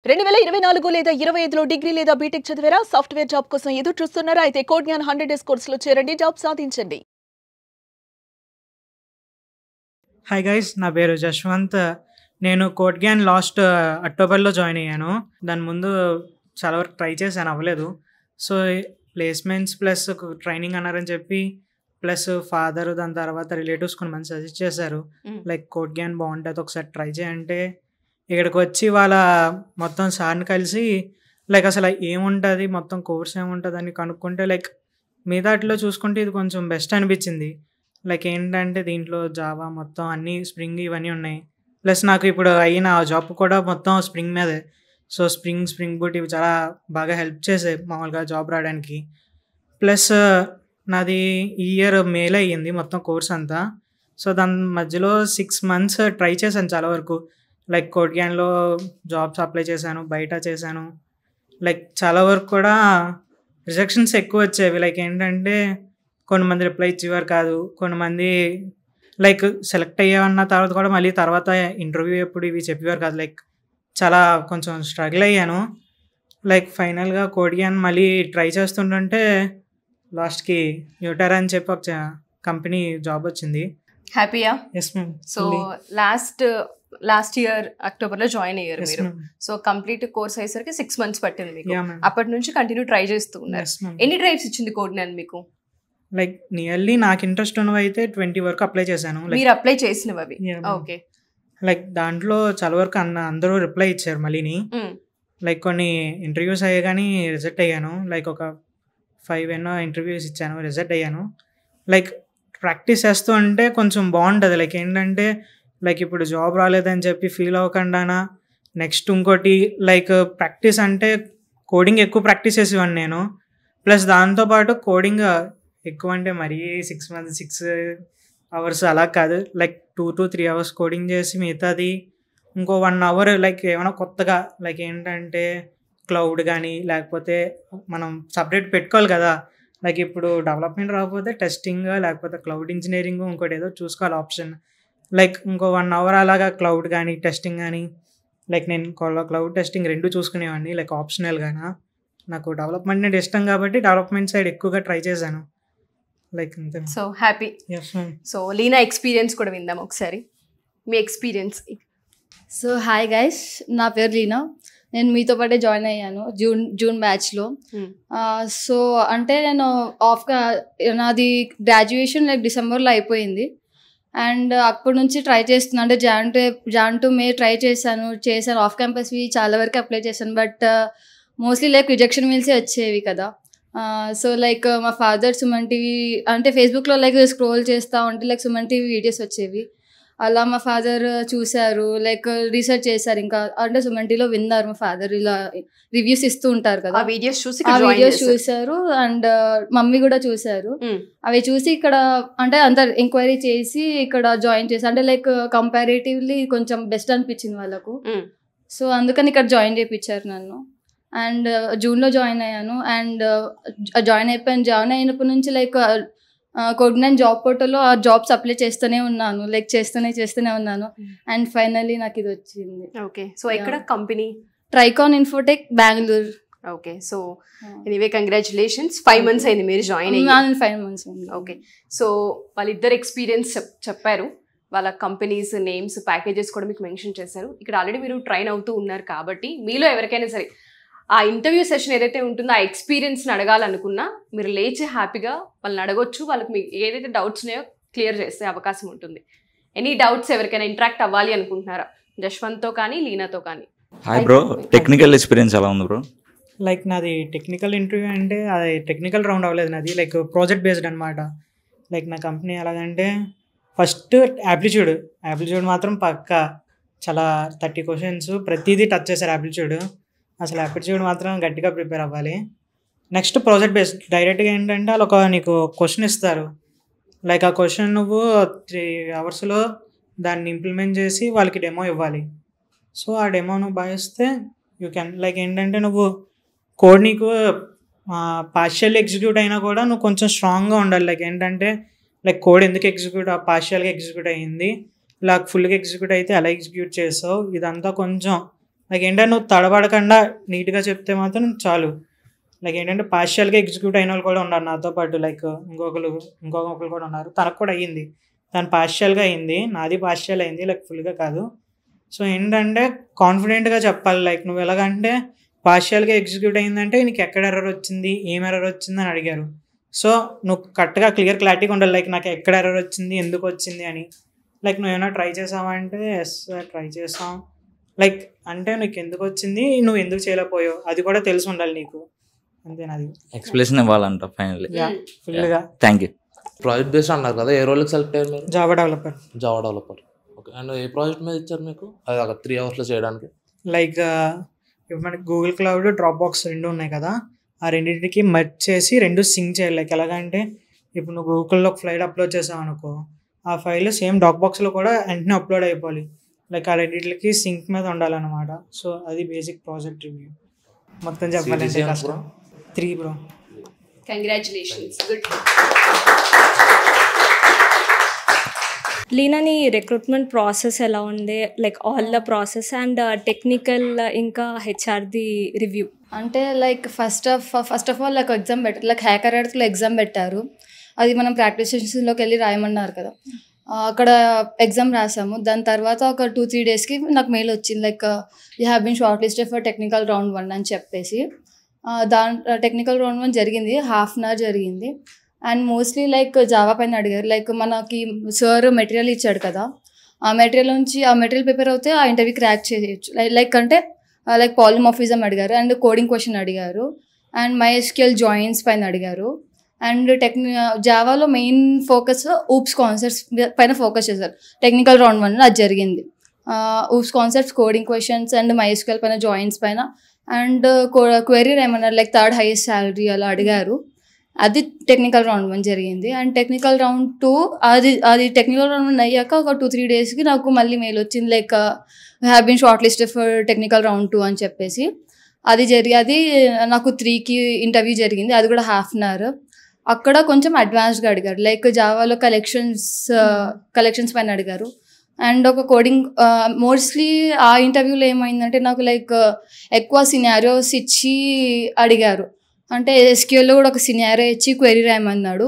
2024 లేదా 25లో డిగ్రీ లేదా బీటెక్ చదివారా? సాఫ్ట్‌వేర్ జాబ్ కోసం ఎదురు చూస్తున్నారా? అయితే కోడ్ జ్ఞాన్ 100 డేస్ కోర్సులో చేరండి, జాబ్ సాధించండి. హాయ్ గైస్, నా పేరు జశ్వంత్. నేను కోడ్ జ్ఞాన్ లాస్ట్ అక్టోబర్లో జాయిన్ అయ్యాను. దాని ముందు చాలా వరకు ట్రై చేశాను, అవ్వలేదు. సో ప్లేస్మెంట్స్ ప్లస్ ట్రైనింగ్ అన్నారని చెప్పి ప్లస్ ఫాదర్ దాని తర్వాత రిలేటివ్స్ కొన్ని మంది సజెస్ట్ చేశారు. లైక్ కోడ్ జ్ఞాన్ బాగుంటుంది, ఒకసారి ట్రై చేయంటే ఇక్కడికి వచ్చి వాళ్ళ మొత్తం సార్ని కలిసి లైక్ అసలు ఏముంటుంది, మొత్తం కోర్స్ ఏముంటుంది అని కనుక్కుంటే లైక్ మిగతాటిలో చూసుకుంటే ఇది కొంచెం బెస్ట్ అనిపించింది. లైక్ ఏంటంటే దీంట్లో జావా మొత్తం అన్నీ స్ప్రింగ్ ఇవన్నీ ఉన్నాయి. ప్లస్ నాకు ఇప్పుడు అయిన జాబ్ కూడా మొత్తం స్ప్రింగ్ మీదే. సో స్ప్రింగ్ బూట్ ఇవి చాలా బాగా హెల్ప్ చేసాయి మామూలుగా జాబ్ రావడానికి. ప్లస్ నాది ఈ ఇయర్ మేలో అయ్యింది మొత్తం కోర్స్ అంతా. సో దాని మధ్యలో 6 months ట్రై చేశాను చాలా వరకు. లైక్ కోడ్ జ్ఞాన్లో జాబ్స్ అప్లై చేశాను, బయట చేశాను. లైక్ చాలా వరకు కూడా రిజెక్షన్స్ ఎక్కువ వచ్చేవి. లైక్ ఏంటంటే కొంతమంది రిప్లై ఇచ్చేవారు కాదు, కొంతమంది లైక్ సెలెక్ట్ అయ్యామన్న తర్వాత కూడా మళ్ళీ తర్వాత ఇంటర్వ్యూ ఎప్పుడు ఇవి చెప్పేవారు కాదు. లైక్ చాలా కొంచెం స్ట్రగుల్ అయ్యాను. లైక్ ఫైనల్గా కోడ్ జ్ఞాన్ మళ్ళీ ట్రై చేస్తుంటే లాస్ట్కి న్యూటెరా అని చెప్పి ఒక కంపెనీ జాబ్ వచ్చింది. హ్యాపీయా? Yes ma'am. So last year అక్టోబర్లో జాయిన్ అయ్యారు మీరు. సో కంప్లీట్ కోర్స్ అయ్యేసరికి 6 months పట్టింది మీకు. అప్పటి నుంచి కంటిన్యూ ట్రై చేస్తూ ఉన్నారు. ఎన్ని డ్రైవ్స్ ఇచ్చింది కోడ్ జ్ఞాన్ మీకు? లైక్ నియర్లీ నాకు ఇంట్రెస్ట్ ఉన్నవి అయితే 20 వరకు అప్లై చేశాను. మీరు అప్లై చేసినవి అవి? ఓకే. లైక్ దాంట్లో చాలా వరకు అందరూ రిప్లై ఇచ్చారు మళ్ళీని. లైక్ కొన్ని ఇంటర్వ్యూస్ అయ్యాయి కానీ రిజెక్ట్ అయ్యాను. లైక్ ఒక 5 ఇంటర్వ్యూస్ ఇచ్చాను, రిజెక్ట్ అయ్యాను. లైక్ ప్రాక్టీస్ చేస్తూ అంటే కొంచెం బాగుంటుంది. లైక్ ఏంటంటే లైక్ ఇప్పుడు జాబ్ రాలేదని చెప్పి ఫీల్ అవ్వకుండా నెక్స్ట్ ఇంకోటి లైక్ ప్రాక్టీస్ అంటే కోడింగ్ ఎక్కువ ప్రాక్టీస్ చేసేవాడిని నేను. ప్లస్ దాంతోపాటు కోడింగ్ ఎక్కువ అంటే మరీ 6 months 6 hours అలా కాదు. లైక్ 2 to 3 hours కోడింగ్ చేసి మిగతాది ఇంకో 1 hour లైక్ ఏమైనా కొత్తగా లైక్ ఏంటంటే క్లౌడ్ కానీ లేకపోతే మనం సపరేట్ పెట్టుకోవాలి కదా. లైక్ ఇప్పుడు డెవలప్మెంట్ రాకపోతే టెస్టింగ్ లేకపోతే క్లౌడ్ ఇంజనీరింగ్ ఇంకోటి ఏదో చూసుకోవాలి ఆప్షన్. లైక్ ఇంకో 1 hour అలాగా క్లౌడ్ కానీ టెస్టింగ్ కానీ లైక్ నేను క్లౌడ్ టెస్టింగ్ 2 చూసుకునేవాడిని లైక్ ఆప్షనల్గానా. నాకు డెవలప్మెంట్ అంటే ఇష్టం కాబట్టి డెవలప్మెంట్ సైడ్ ఎక్కువగా ట్రై చేశాను. లైక్ అంతే. So happy. So Leena experience కూడా విందాం ఒకసారి, మీ ఎక్స్పీరియన్స్. సో హాయ్ గైస్, నా పేరు లీనా. నేను మీతో పాటే జాయిన్ అయ్యాను జూన్ బ్యాచ్లో. సో అంటే నేను నాది గ్రాడ్యుయేషన్ లైక్ డిసెంబర్లో అయిపోయింది. అండ్ అప్పటి నుంచి ట్రై చేస్తున్నాను. అంటే జాన్ టు మే ట్రై చేశాను. ఆఫ్ క్యాంపస్వి చాలా వరకు అప్లై చేశాను. బట్ మోస్ట్లీ లైక్ రిజెక్షన్ మెయిల్సే వచ్చేవి కదా. సో లైక్ మా ఫాదర్ సుమన్ టీవీ అంటే ఫేస్బుక్లో లైక్ స్క్రోల్ చేస్తూ ఉంటే లైక్ సుమన్ టీవీ వీడియోస్ వచ్చేవి. అలా మా ఫాదర్ చూశారు, లైక్ రీసెర్చ్ చేశారు. ఇంకా అంటే సుమన్ టీవీలో విన్నారు మా ఫాదర్ ఇలా రివ్యూస్ ఇస్తూ ఉంటారు కదా, ఆ వీడియోస్ చూశారు. అండ్ మమ్మీ కూడా చూశారు. అవి చూసి ఇక్కడ అంటే అంత ఎంక్వైరీ చేసి ఇక్కడ జాయిన్ చేశారు. అంటే లైక్ కంపారేటివ్లీ కొంచెం బెస్ట్ అనిపించింది వాళ్ళకు. సో అందుకని ఇక్కడ జాయిన్ చేయించారు నన్ను. అండ్ జూన్లో జాయిన్ అయ్యాను. అండ్ జాయిన్ అయినప్పటి నుంచి లైక్ కోడ్ జ్ఞాన్ జాబ్ పోర్టల్లో ఆ జాబ్స్ అప్లై చేస్తూనే ఉన్నాను. లైక్ చేస్తూనే ఉన్నాను. అండ్ ఫైనల్లీ నాకు ఇది వచ్చింది. ఓకే. సో ఎక్కడ company? Tricon Infotech, Bengaluru. Okay. So anyway congratulations. 5 months అయింది మీరు జాయిన్ అయ్యి? 5 months అయింది. ఓకే. సో వాళ్ళిద్దరు ఎక్స్పీరియన్స్ చెప్పారు, వాళ్ళ కంపెనీస్ నేమ్స్ ప్యాకేజెస్ కూడా మీకు మెన్షన్ చేశారు. ఇక్కడ ఆల్రెడీ మీరు ట్రైన్ అవుతూ ఉన్నారు కాబట్టి మీలో ఎవరికైనా సరే ఆ ఇంటర్వ్యూ సెషన్ ఏదైతే ఉంటుందో ఆ ఎక్స్పీరియన్స్ని అడగాలనుకున్నా మీరు లేచి హ్యాపీగా వాళ్ళని అడగొచ్చు. వాళ్ళకి మీకు ఏదైతే డౌట్స్ ఉన్నాయో క్లియర్ చేసే అవకాశం ఉంటుంది. ఎనీ డౌట్స్ ఎవరికైనా ఇంటరాక్ట్ అవ్వాలి అనుకుంటున్నారా జశ్వంత్తో కానీ లీనాతో కానీ? హాయ్ బ్రో, టెక్నికల్ ఎక్స్పీరియన్స్ ఎలా ఉంది బ్రో? లైక్ నాది టెక్నికల్ ఇంటర్వ్యూ అంటే అది టెక్నికల్ రౌండ్ అవ్వలేదు, నాది లైక్ ప్రాజెక్ట్ బేస్డ్ అనమాట. లైక్ నా కంపెనీ ఎలాగంటే ఫస్ట్ యాప్టిట్యూడ్ మాత్రం పక్కా చాలా 30 questions ప్రతిదీ టచ్ చేశారు యాప్టిట్యూడ్. అసలు యాప్టిట్యూడ్ మాత్రం గట్టిగా ప్రిపేర్ అవ్వాలి. నెక్స్ట్ ప్రాజెక్ట్ బేస్డ్ డైరెక్ట్గా ఏంటంటే వాళ్ళు నీకు క్వశ్చన్ ఇస్తారు. లైక్ ఆ క్వశ్చన్ నువ్వు 3 hours దాన్ని ఇంప్లిమెంట్ చేసి వాళ్ళకి డెమో ఇవ్వాలి. సో ఆ డెమో నువ్వు బాగా ఇస్తే యూ కెన్ లైక్ ఏంటంటే నువ్వు కోడ్ నీకు పార్షియల్ ఎగ్జిక్యూట్ అయినా కూడా నువ్వు కొంచెం స్ట్రాంగ్గా ఉండాలి. లైక్ ఏంటంటే లైక్ కోడ్ ఎందుకు పార్షియల్గా ఎగ్జిక్యూట్ అయ్యింది, ఇలా ఫుల్గా ఎగ్జిక్యూట్ అయితే ఎలా ఎగ్జిక్యూట్ చేసావు, ఇదంతా కొంచెం లైక్ ఏంటంటే నువ్వు తడబడకుండా నీట్గా చెప్తే మాత్రం చాలు. లైక్ ఏంటంటే పార్షియల్గా ఎగ్జిక్యూట్ అయిన వాళ్ళు కూడా ఉన్నారు నాతో పాటు. లైక్ ఇంకొకరు కూడా ఉన్నారు, తనకు కూడా అయ్యింది, తను పార్షియల్గా అయింది, నాది పార్షియల్ అయింది, లైక్ ఫుల్గా కాదు. సో ఏంటంటే కాన్ఫిడెంట్గా చెప్పాలి. లైక్ నువ్వు ఎలాగంటే పార్షియల్గా ఎగ్జిక్యూట్ అయిందంటే నీకు ఎక్కడ ఎర్రర్ వచ్చింది, ఏం ఎర్రర్ వచ్చింది అని అడిగారు. సో నువ్వు కరెక్ట్గా క్లారిటీగా ఉండాలి, లైక్ నాకు ఎక్కడ ఎర్రర్ వచ్చింది, ఎందుకు వచ్చింది అని. లైక్ నువ్వు ఏమైనా ట్రై చేసావా అంటే ఎస్ ట్రై చేసాం, లైక్ అంటే నీకు ఎందుకు వచ్చింది, నువ్వు ఎందుకు చేయలేకపోయావు, అది కూడా తెలిసి ఉండాలి నీకు. అంతేనాది ఎక్స్ప్లెనేషన్ ఇవ్వాలంట ఫైనల్లీ. ఫుల్గా. Thank you. ప్రాజెక్ట్ బేస్డ్ అన్నారు కదా, ఏ రోల్కి సెలెక్ట్ అయ్యారు మీరు? Java developer. Java developer. Okay. And A project మీద ఇచ్చారు మీకు? అది ఒక 3 hours చేయడానికి. లైక్ ఇప్పుడు మనకి గూగుల్ క్లౌడ్, డ్రాప్ బాక్స్ 2 ఉన్నాయి కదా, ఆ రెండింటికి మర్జ్ చేసి 2 సింక్ చేయాలి. లైక్ ఎలాగంటే ఇప్పుడు నువ్వు గూగుల్లో ఒక ఫైల్ అప్లోడ్ చేసావు అనుకో, ఆ ఫైల్ సేమ్ డాక్ బాక్స్లో కూడా వెంటనే అప్లోడ్ అయిపోవాలి. లైక్ ఆ రెండింటికి సింక్ మీద ఉండాలన్నమాట. సో అది బేసిక్ ప్రాజెక్ట్ రివ్యూ. మొత్తం చెప్పాలంటే కష్టం. 3 బ్రో. Congratulations, good. లీనా, నీ రిక్రూట్మెంట్ ప్రాసెస్ ఎలా ఉండే, like all the process and technical ఇంకా హెచ్ఆర్ది రివ్యూ? అంటే like first of all like exam పెట్టారు, లైక్ హ్యాకర్ ఎర్త్లో ఎగ్జామ్ పెట్టారు. అది మనం ప్రాక్టీస్ సెషన్స్లోకి వెళ్ళి రాయమన్నారు కదా, అక్కడ ఎగ్జామ్ రాసాము. దాని తర్వాత ఒక 2-3 daysకి నాకు మెయిల్ వచ్చింది, like you have been shortlisted for technical round 1 అని చెప్పేసి. టెక్నికల్ రౌండ్ 1 జరిగింది, 1/2 hour జరిగింది. అండ్ మోస్ట్లీ లైక్ జావా పైన అడిగారు. లైక్ మనకి సార్ మెటీరియల్ ఇచ్చాడు కదా, ఆ మెటీరియల్ నుంచి ఆ మెటీరియల్ ప్రిపేర్ అవుతే ఆ ఇంటర్వ్యూ క్రాక్ చేయొచ్చు. లైక్ అంటే లైక్ పాలిమార్ఫిజం అడిగారు, అండ్ కోడింగ్ క్వశ్చన్ అడిగారు, అండ్ MySQL జాయిన్స్ పైన అడిగారు. అండ్ జావాలో మెయిన్ ఫోకస్ ఊప్స్ కాన్సెప్ట్స్ పైన ఫోకస్ చేశారు. టెక్నికల్ రౌండ్ 1 అది జరిగింది. OOPs concepts, coding questions and MySQL పైన జాయిన్స్ పైన. అండ్ క్వెరీ ఏమన్నారు, లైక్ 3rd highest salary అలా అడిగారు. అది టెక్నికల్ రౌండ్ 1 జరిగింది. అండ్ టెక్నికల్ రౌండ్ 2 అది టెక్నికల్ రౌండ్ 1 అయ్యాక ఒక 2-3 daysకి నాకు మళ్ళీ మెయిల్ వచ్చింది, like have been shortlisted for technical round 2 అని చెప్పేసి. అది నాకు 3కి ఇంటర్వ్యూ జరిగింది, అది కూడా 1/2 hour. అక్కడ కొంచెం అడ్వాన్స్డ్గా అడిగారు, లైక్ జావాలో కలెక్షన్స్ పైన అడిగారు. అండ్ ఒక కోడింగ్ మోస్ట్లీ ఆ ఇంటర్వ్యూలో ఏమైందంటే నాకు లైక్ ఎక్కువ సినారియోస్ ఇచ్చి అడిగారు. అంటే SQLలో కూడా ఒక సినారియో ఇచ్చి క్వెరీ రాయమన్నాడు.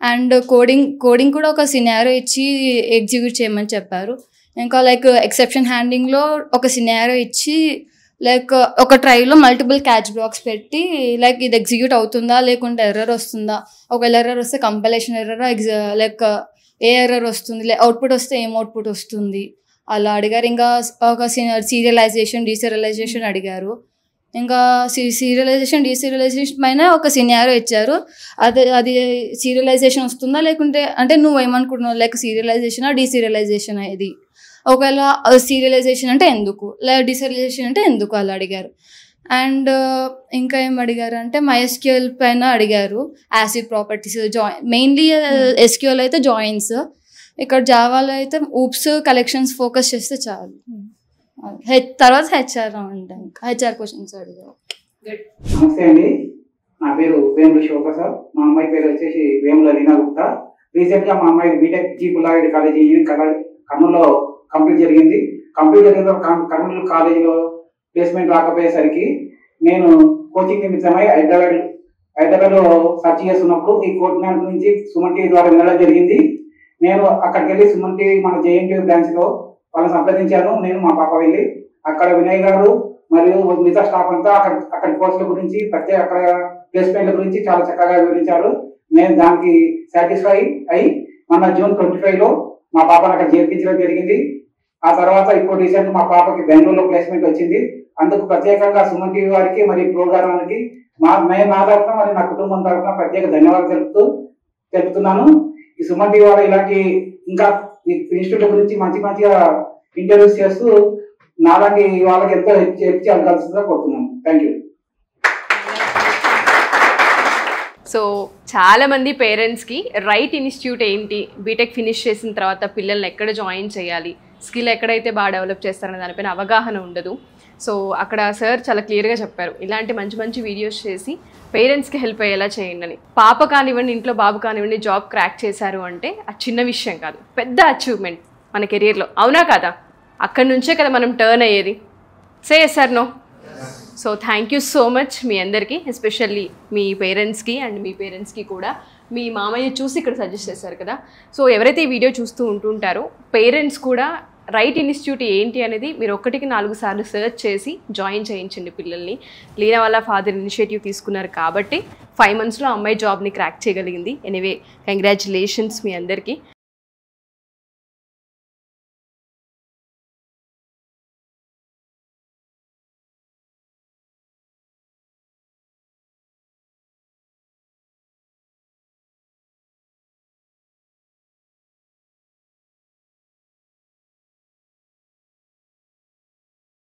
అండ్ కోడింగ్ కూడా ఒక సినారియో ఇచ్చి ఎగ్జిక్యూట్ చేయమని చెప్పారు. ఇంకా లైక్ ఎక్సెప్షన్ హ్యాండింగ్లో ఒక సినారియో ఇచ్చి లైక్ ఒక ట్రైలో మల్టిపుల్ క్యాచ్ బ్లాక్స్ పెట్టి లైక్ ఇది ఎగ్జిక్యూట్ అవుతుందా లేకుంటే ఎర్రర్ వస్తుందా, ఒకవేళ ఎర్రర్ వస్తే కంపైలేషన్ ఎర్రర్, లైక్ ఏ ఎర్రర్ వస్తుంది, అవుట్పుట్ వస్తే ఏం అవుట్పుట్ వస్తుంది అలా అడిగారు. ఇంకా ఒక సీరియలైజేషన్, డీసీరియలైజేషన్ అడిగారు. ఇంకా సీరియలైజేషన్, డీసీరియలైజేషన్ పైన ఒక సినారియో ఇచ్చారు. అది సీరియలైజేషన్ వస్తుందా లేకుంటే అంటే నువ్వు ఏమనుకుంటున్నావు, లైక్ సీరియలైజేషనా డీసీరియలైజేషన్ ఇది, ఒకవేళ సీరియలైజేషన్ అంటే ఎందుకు, లేదా డీసీరియలైజేషన్ అంటే ఎందుకు అలా అడిగారు. అండ్ ఇంకా ఏం అడిగారు అంటే MySQL పైన అడిగారు, యాసిడ్ ప్రాపర్టీస్, మెయిన్లీ SQL అయితే జాయిన్స్, ఇక్కడ జావాలో అయితే ఊప్స్ కలెక్షన్స్ ఫోకస్ చేస్తే చాలు. తర్వాత హెచ్ఆర్ క్వశ్చన్స్ అడిగారు. నమస్తే అండి, నా పేరు వేముల శివప్రసాద్, మా అమ్మాయి పేరు వచ్చేసి వేముల లీనా గుప్తా. రీసెంట్గా మా అమ్మాయి బీటెక్ జీ పుల్లారెడ్డి కాలేజీ కర్నూలులో కంప్లీట్ జరిగింది. కర్నూలు కాలేజీలో ప్లేస్మెంట్ రాకపోయేసరికి నేను కోచింగ్ నిమిత్తమై హైదరాబాద్లో సర్చ్ చేస్తున్నప్పుడు ఈ కోర్టు నుంచి సుమన్ టీవీ ద్వారా వినడం జరిగింది. నేను అక్కడికి వెళ్ళి సుమన్ టీవీ మన JNTU బ్రాంచ్లో వాళ్ళని సంప్రదించాను. నేను మా పాప వెళ్ళి అక్కడ వినయ్ గారు మరియు మిగతా స్టాఫ్ అంతా అక్కడి కోర్సుల గురించి అక్కడ ప్లేస్మెంట్ల గురించి చాలా చక్కగా వివరించారు. నేను దానికి సాటిస్ఫై అయి మన June 25లో మా పాపను అక్కడ చేర్పించడం జరిగింది. ఆ తర్వాత ఇప్పుడు రీసెంట్ మా పాపకి బెంగళూరులో ప్లేస్మెంట్ వచ్చింది. అందుకు ప్రత్యేకంగా సుమన్ టీవీ వారికి మరియు ప్రోగ్రామానికి నా తరఫున మరియు నా కుటుంబం తరఫున ప్రత్యేక ధన్యవాదాలు తెలుపుతున్నాను. ఈ సుమన్ టీవీ వారు ఇలాంటి ఇంకా ఇన్స్టిట్యూట్ గురించి మంచిగా ఇంటర్వ్యూస్ చేస్తూ నాలాంటి వాళ్ళకి ఎంతో హెల్ప్ చేయాల్సిందిగా కోరుతున్నాను. Thank you. సో చాలామంది పేరెంట్స్కి రైట్ ఇన్స్టిట్యూట్ ఏంటి, బీటెక్ ఫినిష్ చేసిన తర్వాత పిల్లల్ని ఎక్కడ జాయిన్ చేయాలి, స్కిల్ ఎక్కడైతే బాగా డెవలప్ చేస్తారనే దానిపైన అవగాహన ఉండదు. సో అక్కడ సార్ చాలా క్లియర్గా చెప్పారు, ఇలాంటి మంచి వీడియోస్ చేసి పేరెంట్స్కి హెల్ప్ అయ్యేలా చేయండి అని. పాప కానివ్వండి, ఇంట్లో బాబు కానివ్వండి, జాబ్ క్రాక్ చేశారు అంటే అది చిన్న విషయం కాదు, పెద్ద అచీవ్మెంట్ మన కెరీర్లో, అవునా కదా? అక్కడి నుంచే కదా మనం టర్న్ అయ్యేది. Say sir no. So thank you so much మీ అందరికీ, ఎస్పెషల్లీ మీ పేరెంట్స్కి అండ్ మీ పేరెంట్స్కి కూడా. మీ మామయ్య చూసి ఇక్కడ సజెస్ట్ చేశారు కదా, సో ఎవరైతే ఈ వీడియో చూస్తూ ఉంటుంటారో పేరెంట్స్ కూడా రైట్ ఇన్స్టిట్యూట్ ఏంటి అనేది మీరు 1-4 సార్లు సెర్చ్ చేసి జాయిన్ చేయించండి పిల్లల్ని. లీనా వాళ్ళ ఫాదర్ ఇనిషియేటివ్ తీసుకున్నారు కాబట్టి 5 monthsలో అమ్మాయి జాబ్ని క్రాక్ చేయగలిగింది. ఎనీవే కంగ్రాచులేషన్స్ మీ అందరికీ.